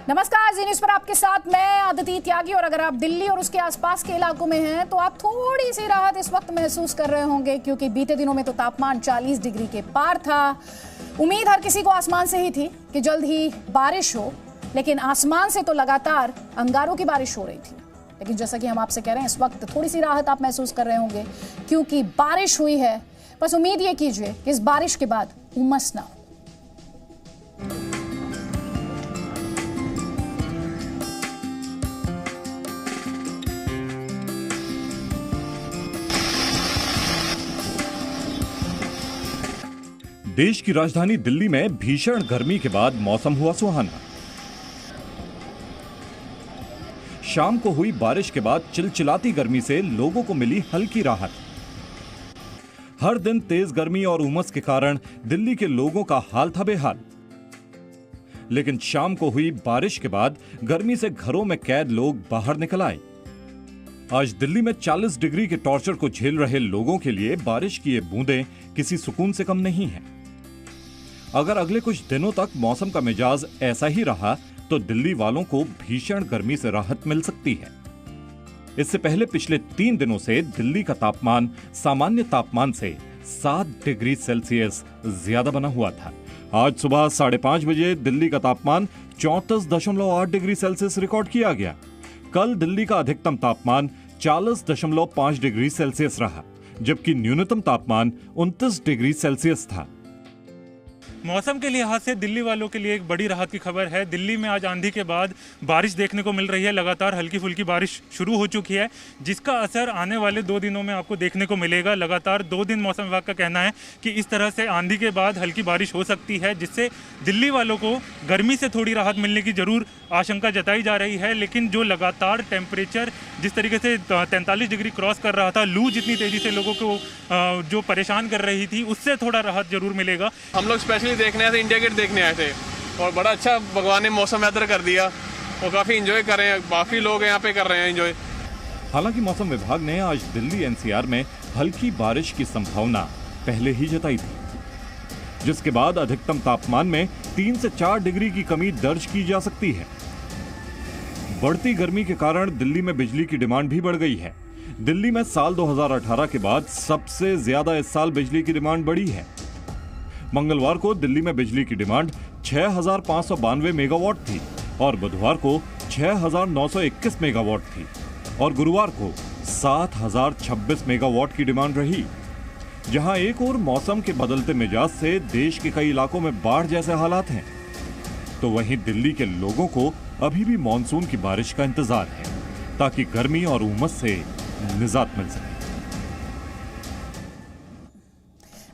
नमस्कार, जी न्यूज़ पर आपके साथ मैं अदिति त्यागी। और अगर आप दिल्ली और उसके आसपास के इलाकों में हैं तो आप थोड़ी सी राहत इस वक्त महसूस कर रहे होंगे, क्योंकि बीते दिनों में तो तापमान 40 डिग्री के पार था। उम्मीद हर किसी को आसमान से ही थी कि जल्द ही बारिश हो, लेकिन आसमान से तो लगातार अंगारों की बारिश हो रही थी। लेकिन जैसा कि हम आपसे कह रहे हैं, इस वक्त थोड़ी सी राहत आप महसूस कर रहे होंगे, क्योंकि बारिश हुई है। बस उम्मीद ये कीजिए कि इस बारिश के बाद उमस ना हो। देश की राजधानी दिल्ली में भीषण गर्मी के बाद मौसम हुआ सुहाना। शाम को हुई बारिश के बाद चिलचिलाती गर्मी से लोगों को मिली हल्की राहत। हर दिन तेज गर्मी और उमस के कारण दिल्ली के लोगों का हाल था बेहाल। लेकिन शाम को हुई बारिश के बाद गर्मी से घरों में कैद लोग बाहर निकल आए। आज दिल्ली में 40 डिग्री के टॉर्चर को झेल रहे लोगों के लिए बारिश की ये बूंदें किसी सुकून से कम नहीं हैं। अगर अगले कुछ दिनों तक मौसम का मिजाज ऐसा ही रहा तो दिल्ली वालों को भीषण गर्मी से राहत मिल सकती है। इससे पहले पिछले 3 दिनों से दिल्ली का तापमान सामान्य तापमान से 7 डिग्री सेल्सियस ज्यादा बना हुआ था। आज सुबह 5:30 बजे दिल्ली का तापमान 34.8 डिग्री सेल्सियस रिकॉर्ड किया गया। कल दिल्ली का अधिकतम तापमान 40.5 डिग्री सेल्सियस रहा, जबकि न्यूनतम तापमान 29 डिग्री सेल्सियस था। मौसम के लिहाज से दिल्ली वालों के लिए एक बड़ी राहत की खबर है। दिल्ली में आज आंधी के बाद बारिश देखने को मिल रही है। लगातार हल्की फुल्की बारिश शुरू हो चुकी है, जिसका असर आने वाले 2 दिनों में आपको देखने को मिलेगा। लगातार 2 दिन मौसम विभाग का कहना है कि इस तरह से आंधी के बाद हल्की बारिश हो सकती है, जिससे दिल्ली वालों को गर्मी से थोड़ी राहत मिलने की जरूर आशंका जताई जा रही है। लेकिन जो लगातार टेम्परेचर जिस तरीके से 43 डिग्री क्रॉस कर रहा था, लू जितनी तेजी से लोगों को जो परेशान कर रही थी, उससे थोड़ा राहत जरूर मिलेगा। हम लोग स्पेशली देखने आए थे, इंडिया गेट देखने आए थे, और बड़ा अच्छा भगवान ने मौसम बेहतर कर दिया और काफ़ी एंजॉय कर रहे हैं। काफ़ी लोग यहाँ पे कर रहे हैं एंजॉय। हालांकि मौसम विभाग ने आज दिल्ली एनसीआर में हल्की बारिश की संभावना पहले ही जताई थी, जिसके बाद अधिकतम तापमान में 3 से 4 डिग्री की कमी दर्ज की जा सकती है। बढ़ती गर्मी के कारण दिल्ली में बिजली की डिमांड भी बढ़ गई है। दिल्ली में साल 2018 के बाद सबसे ज्यादा इस साल बिजली की डिमांड बढ़ी है। मंगलवार को दिल्ली में बिजली की डिमांड 6,592 मेगावाट थी और बुधवार को 6,921 मेगावाट थी और गुरुवार को 7,026 मेगावाट की डिमांड रही। जहां एक और मौसम के बदलते मिजाज से देश के कई इलाकों में बाढ़ जैसे हालात हैं, तो वहीं दिल्ली के लोगों को अभी भी मानसून की बारिश का इंतजार है, ताकि गर्मी और उमस से निजात मिल सके।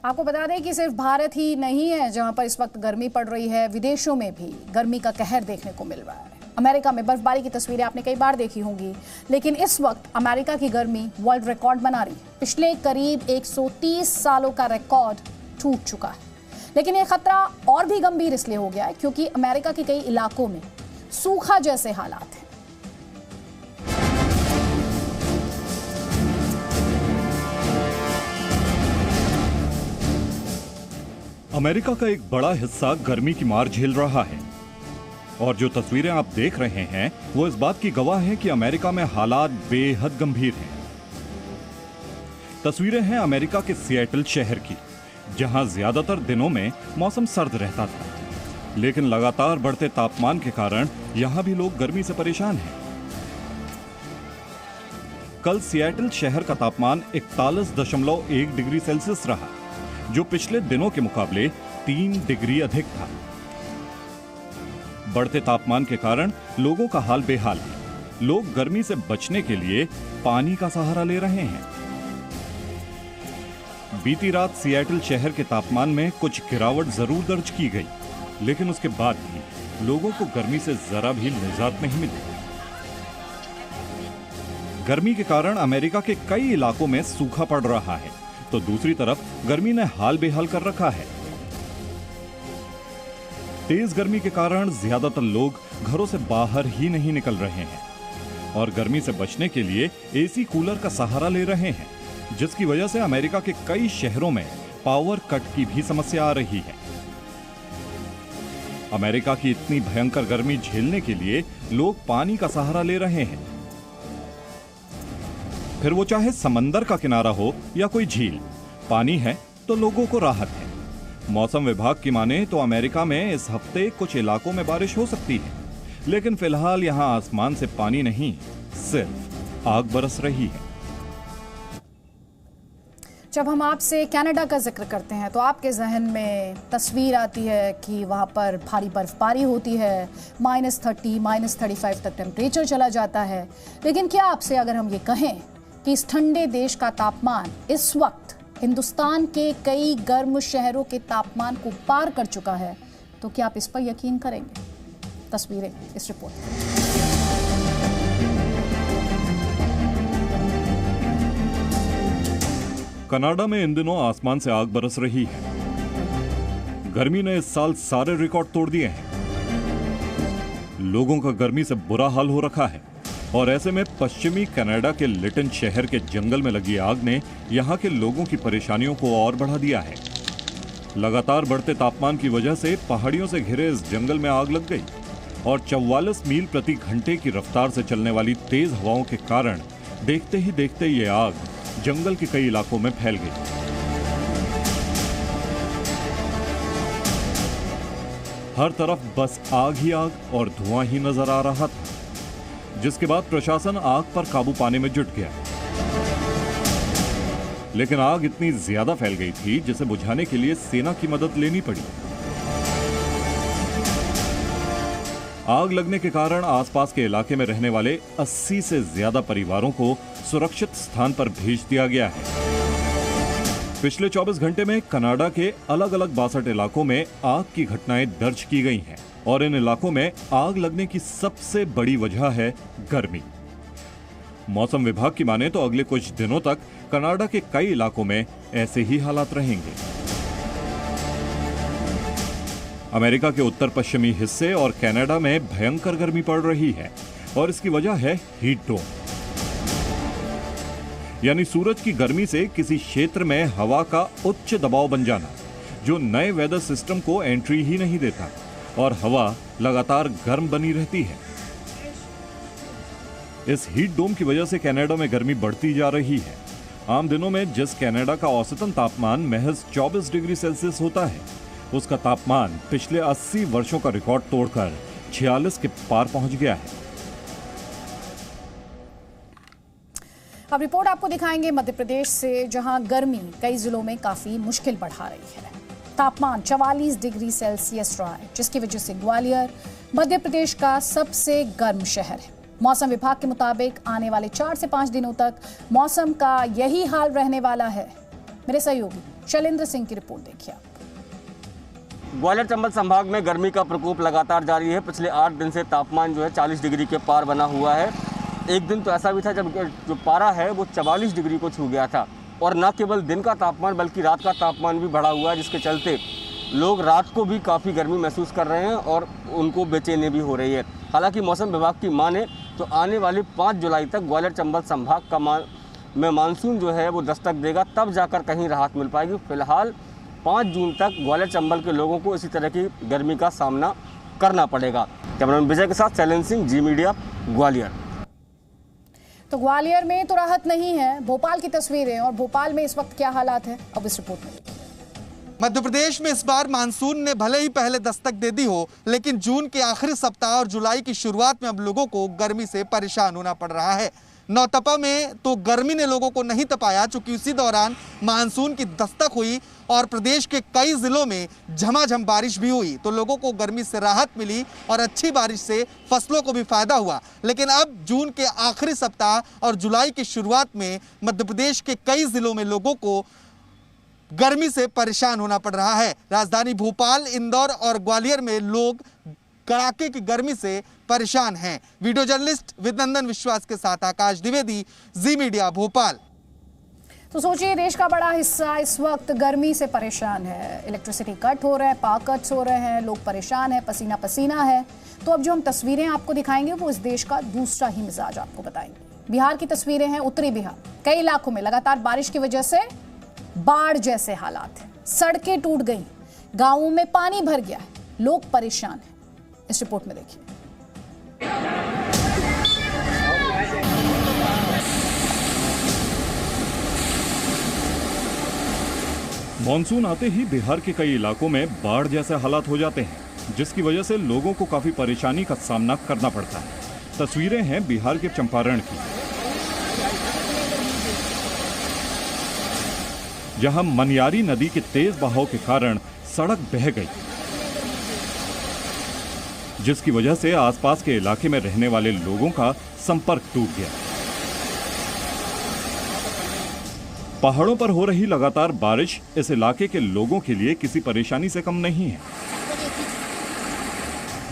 आपको बता दें कि सिर्फ भारत ही नहीं है जहां पर इस वक्त गर्मी पड़ रही है, विदेशों में भी गर्मी का कहर देखने को मिल रहा है। अमेरिका में बर्फबारी की तस्वीरें आपने कई बार देखी होंगी, लेकिन इस वक्त अमेरिका की गर्मी वर्ल्ड रिकॉर्ड बना रही है। पिछले करीब 130 सालों का रिकॉर्ड टूट चुका है। लेकिन यह खतरा और भी गंभीर इसलिए हो गया है क्योंकि अमेरिका के कई इलाकों में सूखा जैसे हालात हैं। अमेरिका का एक बड़ा हिस्सा गर्मी की मार झेल रहा है और जो तस्वीरें आप देख रहे हैं वो इस बात की गवाह हैं कि अमेरिका में हालात बेहद गंभीर हैं। तस्वीरें हैं अमेरिका के सिएटल शहर की, जहां ज्यादातर दिनों में मौसम सर्द रहता था, लेकिन लगातार बढ़ते तापमान के कारण यहां भी लोग गर्मी से परेशान हैं। कल सिएटल शहर का तापमान 41.1 डिग्री सेल्सियस रहा, जो पिछले दिनों के मुकाबले 3 डिग्री अधिक था। बढ़ते तापमान के कारण लोगों का हाल बेहाल है। लोग गर्मी से बचने के लिए पानी का सहारा ले रहे हैं। बीती रात सिएटल शहर के तापमान में कुछ गिरावट जरूर दर्ज की गई, लेकिन उसके बाद भी लोगों को गर्मी से जरा भी निजात नहीं मिली। गर्मी के कारण अमेरिका के कई इलाकों में सूखा पड़ रहा है, तो दूसरी तरफ गर्मी ने हाल बेहाल कर रखा है। तेज गर्मी के कारण ज्यादातर लोग घरों से बाहर ही नहीं निकल रहे हैं और गर्मी से बचने के लिए एसी कूलर का सहारा ले रहे हैं, जिसकी वजह से अमेरिका के कई शहरों में पावर कट की भी समस्या आ रही है। अमेरिका की इतनी भयंकर गर्मी झेलने के लिए लोग पानी का सहारा ले रहे हैं, फिर वो चाहे समंदर का किनारा हो या कोई झील, पानी है तो लोगों को राहत है। मौसम विभाग की माने तो अमेरिका में इस हफ्ते कुछ इलाकों में बारिश हो सकती है, लेकिन फिलहाल यहां आसमान से पानी नहीं, सिर्फ आग बरस रही है। जब हम आपसे कनाडा का जिक्र करते हैं तो आपके जहन में तस्वीर आती है कि वहाँ पर भारी बर्फबारी होती है, -30, -35 तक टेम्परेचर चला जाता है। लेकिन क्या आपसे अगर हम ये कहें कि इस ठंडे देश का तापमान इस वक्त हिंदुस्तान के कई गर्म शहरों के तापमान को पार कर चुका है, तो क्या आप इस पर यकीन करेंगे? तस्वीरें इस रिपोर्ट में। कनाडा में इन दिनों आसमान से आग बरस रही है। गर्मी ने इस साल सारे रिकॉर्ड तोड़ दिए हैं। लोगों का गर्मी से बुरा हाल हो रखा है और ऐसे में पश्चिमी कनाडा के लिटन शहर के जंगल में लगी आग ने यहां के लोगों की परेशानियों को और बढ़ा दिया है। लगातार बढ़ते तापमान की वजह से पहाड़ियों से घिरे इस जंगल में आग लग गई और 44 मील प्रति घंटे की रफ्तार से चलने वाली तेज हवाओं के कारण देखते ही देखते ये आग जंगल के कई इलाकों में फैल गई। हर तरफ बस आग ही आग और धुआं ही नजर आ रहा था, जिसके बाद प्रशासन आग पर काबू पाने में जुट गया। लेकिन आग इतनी ज्यादा फैल गई थी जिसे बुझाने के लिए सेना की मदद लेनी पड़ी। आग लगने के कारण आसपास के इलाके में रहने वाले 80 से ज्यादा परिवारों को सुरक्षित स्थान पर भेज दिया गया है। पिछले 24 घंटे में कनाडा के अलग अलग 62 इलाकों में आग की घटनाएं दर्ज की गई हैं और इन इलाकों में आग लगने की सबसे बड़ी वजह है गर्मी। मौसम विभाग की माने तो अगले कुछ दिनों तक कनाडा के कई इलाकों में ऐसे ही हालात रहेंगे। अमेरिका के उत्तर पश्चिमी हिस्से और कनाडा में भयंकर गर्मी पड़ रही है और इसकी वजह है हीट डोम, यानी सूरज की गर्मी से किसी क्षेत्र में हवा का उच्च दबाव बन जाना, जो नए वेदर सिस्टम को एंट्री ही नहीं देता और हवा लगातार गर्म बनी रहती है। इस हीट डोम की वजह से कनाडा में गर्मी बढ़ती जा रही है। आम दिनों में जिस कनाडा का औसतन तापमान महज 24 डिग्री सेल्सियस होता है, उसका तापमान पिछले 80 वर्षों का रिकॉर्ड तोड़कर 46 के पार पहुंच गया है। अब रिपोर्ट आपको दिखाएंगे मध्य प्रदेश से, जहां गर्मी कई जिलों में काफी मुश्किल बढ़ा रही है। तापमान 44 डिग्री सेल्सियस रहा है, जिसकी वजह से ग्वालियर मध्य प्रदेश का सबसे गर्म शहर है। मौसम विभाग के मुताबिक आने वाले 4 से 5 दिनों तक मौसम का यही हाल रहने वाला है। मेरे सहयोगी शैलेंद्र सिंह की रिपोर्ट देखिए। ग्वालियर चंबल संभाग में गर्मी का प्रकोप लगातार जारी है। पिछले 8 दिन से तापमान जो है 40 डिग्री के पार बना हुआ है। एक दिन तो ऐसा भी था जब जो पारा है वो 44 डिग्री को छू गया था। और न केवल दिन का तापमान बल्कि रात का तापमान भी बढ़ा हुआ है, जिसके चलते लोग रात को भी काफ़ी गर्मी महसूस कर रहे हैं और उनको बेचैनी भी हो रही है। हालांकि मौसम विभाग की माने तो आने वाली 5 जुलाई तक ग्वालियर चंबल संभाग का में मानसून जो है वो दस्तक देगा, तब जाकर कहीं राहत मिल पाएगी। फिलहाल 5 जून तक ग्वालियर चंबल के लोगों को इसी तरह की गर्मी का सामना करना पड़ेगा। कैमरामैन विजय के साथ शैलेंद्र सिंह, जी मीडिया, ग्वालियर। तो ग्वालियर में तो राहत नहीं है, भोपाल की तस्वीरें, और भोपाल में इस वक्त क्या हालात है अब इस रिपोर्ट में देखिए। मध्य प्रदेश में इस बार मानसून ने भले ही पहले दस्तक दे दी हो, लेकिन जून के आखिरी सप्ताह और जुलाई की शुरुआत में अब लोगों को गर्मी से परेशान होना पड़ रहा है। नौतपा में तो गर्मी ने लोगों को नहीं तपाया, चूंकि उसी दौरान मानसून की दस्तक हुई और प्रदेश के कई जिलों में झमाझम बारिश भी हुई, तो लोगों को गर्मी से राहत मिली और अच्छी बारिश से फसलों को भी फायदा हुआ। लेकिन अब जून के आखिरी सप्ताह और जुलाई की शुरुआत में मध्य प्रदेश के कई जिलों में लोगों को गर्मी से परेशान होना पड़ रहा है। राजधानी भोपाल, इंदौर और ग्वालियर में लोग कड़ाके की गर्मी से परेशान हैं। वीडियो जर्नलिस्ट विद्यनंदन विश्वास के साथ आकाश द्विवेदी, जी मीडिया, भोपाल। तो सोचिए, देश का बड़ा हिस्सा इस वक्त गर्मी से परेशान है। इलेक्ट्रिसिटी कट हो रहा है, पावर कट्स हो रहे हैं, लोग परेशान हैं, पसीना पसीना है। तो अब जो हम तस्वीरें आपको दिखाएंगे वो इस देश का दूसरा ही मिजाज आपको बताएंगे। बिहार की तस्वीरें हैं, उत्तरी बिहार। कई इलाकों में लगातार बारिश की वजह से बाढ़ जैसे हालात हैं। सड़कें टूट गई, गांवों में पानी भर गया है। लोग परेशान हैं। इस रिपोर्ट में देखिए। मॉनसून आते ही बिहार के कई इलाकों में बाढ़ जैसे हालात हो जाते हैं, जिसकी वजह से लोगों को काफी परेशानी का सामना करना पड़ता है। तस्वीरें हैं बिहार के चंपारण की, जहां मनियारी नदी के तेज बहाव के कारण सड़क बह गई, जिसकी वजह से आसपास के इलाके में रहने वाले लोगों का संपर्क टूट गया। पहाड़ों पर हो रही लगातार बारिश इस इलाके के लोगों के लिए किसी परेशानी से कम नहीं है।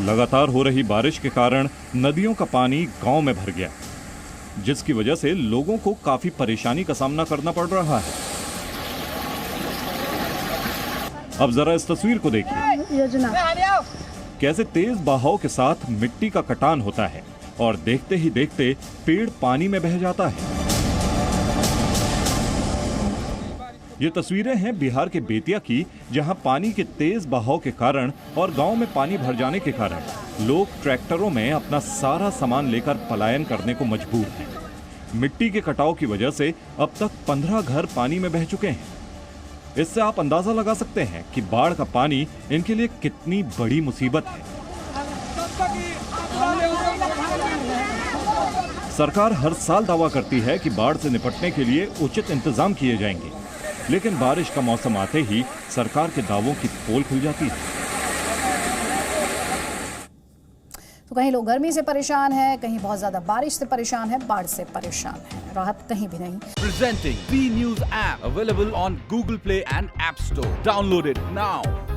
लगातार हो रही बारिश के कारण नदियों का पानी गांव में भर गया, जिसकी वजह से लोगों को काफी परेशानी का सामना करना पड़ रहा है। अब जरा इस तस्वीर को देखिए, कैसे तेज बहाव के साथ मिट्टी का कटान होता है और देखते ही देखते पेड़ पानी में बह जाता है। ये तस्वीरें हैं बिहार के बेतिया की, जहां पानी के तेज बहाव के कारण और गांव में पानी भर जाने के कारण लोग ट्रैक्टरों में अपना सारा सामान लेकर पलायन करने को मजबूर हैं। मिट्टी के कटाव की वजह से अब तक 15 घर पानी में बह चुके हैं। इससे आप अंदाजा लगा सकते हैं कि बाढ़ का पानी इनके लिए कितनी बड़ी मुसीबत है। सरकार हर साल दावा करती है कि बाढ़ से निपटने के लिए उचित इंतजाम किए जाएंगे, लेकिन बारिश का मौसम आते ही सरकार के दावों की पोल खुल जाती है। तो कहीं लोग गर्मी से परेशान हैं, कहीं बहुत ज्यादा बारिश से परेशान है, बाढ़ से परेशान है, राहत कहीं भी नहीं। Presenting V News app available on Google Play and App Store. Download it now.